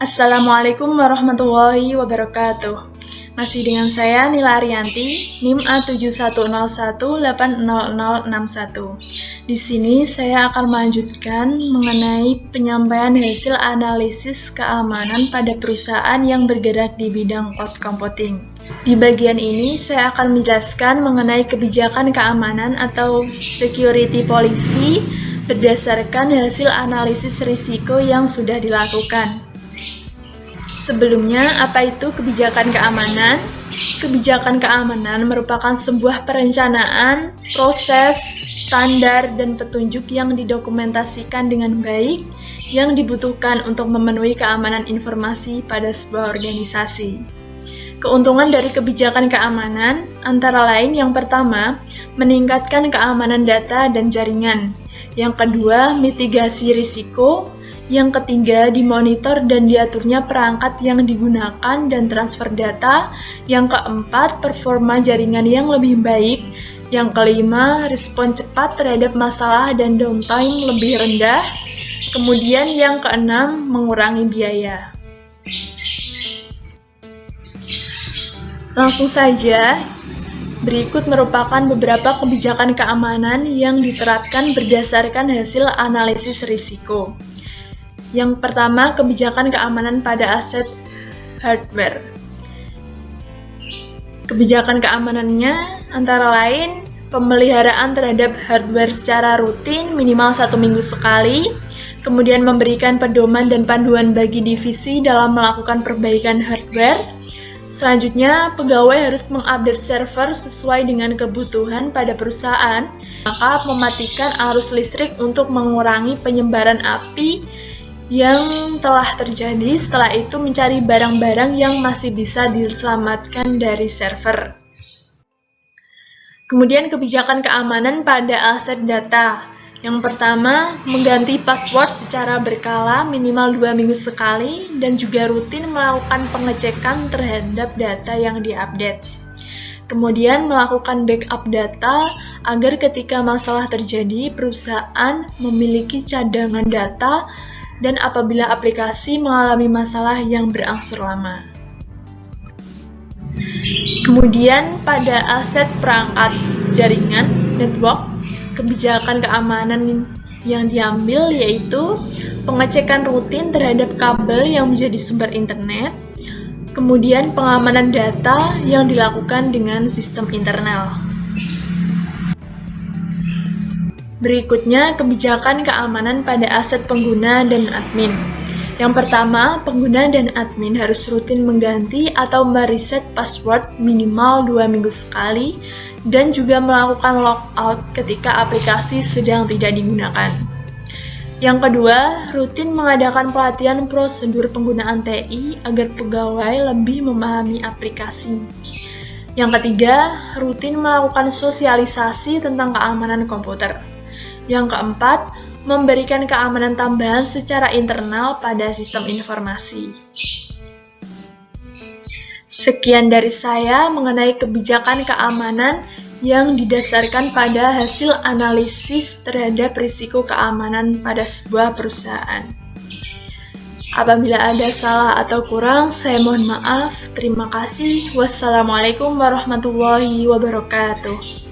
Assalamualaikum warahmatullahi wabarakatuh. Masih dengan saya Nila Ariyanti, NIM A7101800061. Di sini saya akan melanjutkan mengenai penyampaian hasil analisis keamanan pada perusahaan yang bergerak di bidang cloud computing. Di bagian ini saya akan menjelaskan mengenai kebijakan keamanan atau security policy berdasarkan hasil analisis risiko yang sudah dilakukan. Sebelumnya, apa itu kebijakan keamanan? Kebijakan keamanan merupakan sebuah perencanaan, proses, standar, dan petunjuk yang didokumentasikan dengan baik yang dibutuhkan untuk memenuhi keamanan informasi pada sebuah organisasi. Keuntungan dari kebijakan keamanan antara lain yang pertama, meningkatkan keamanan data dan jaringan. Yang kedua, mitigasi risiko. Yang ketiga, dimonitor dan diaturnya perangkat yang digunakan dan transfer data. Yang keempat, performa jaringan yang lebih baik. Yang kelima, respon cepat terhadap masalah dan downtime lebih rendah. Kemudian yang keenam, mengurangi biaya. Langsung saja, berikut merupakan beberapa kebijakan keamanan yang diterapkan berdasarkan hasil analisis risiko. Yang pertama, kebijakan keamanan pada aset hardware. Kebijakan keamanannya antara lain pemeliharaan terhadap hardware secara rutin minimal 1 minggu sekali, kemudian memberikan pedoman dan panduan bagi divisi dalam melakukan perbaikan hardware. Selanjutnya, pegawai harus mengupdate server sesuai dengan kebutuhan pada perusahaan, maka mematikan arus listrik untuk mengurangi penyebaran api yang telah terjadi. Setelah itu mencari barang-barang yang masih bisa diselamatkan dari server. Kemudian kebijakan keamanan pada aset data. Yang pertama, mengganti password secara berkala minimal 2 minggu sekali dan juga rutin melakukan pengecekan terhadap data yang diupdate. Kemudian melakukan backup data agar ketika masalah terjadi, perusahaan memiliki cadangan data dan apabila aplikasi mengalami masalah yang berangsur lama. Kemudian pada aset perangkat jaringan, network, kebijakan keamanan yang diambil yaitu pengecekan rutin terhadap kabel yang menjadi sumber internet, kemudian pengamanan data yang dilakukan dengan sistem internal. Berikutnya, kebijakan keamanan pada aset pengguna dan admin. Yang pertama, pengguna dan admin harus rutin mengganti atau mereset password minimal 2 minggu sekali dan juga melakukan logout ketika aplikasi sedang tidak digunakan. Yang kedua, rutin mengadakan pelatihan prosedur penggunaan TI agar pegawai lebih memahami aplikasi. Yang ketiga, rutin melakukan sosialisasi tentang keamanan komputer. Yang keempat, memberikan keamanan tambahan secara internal pada sistem informasi. Sekian dari saya mengenai kebijakan keamanan yang didasarkan pada hasil analisis terhadap risiko keamanan pada sebuah perusahaan. Apabila ada salah atau kurang, saya mohon maaf. Terima kasih. Wassalamualaikum warahmatullahi wabarakatuh.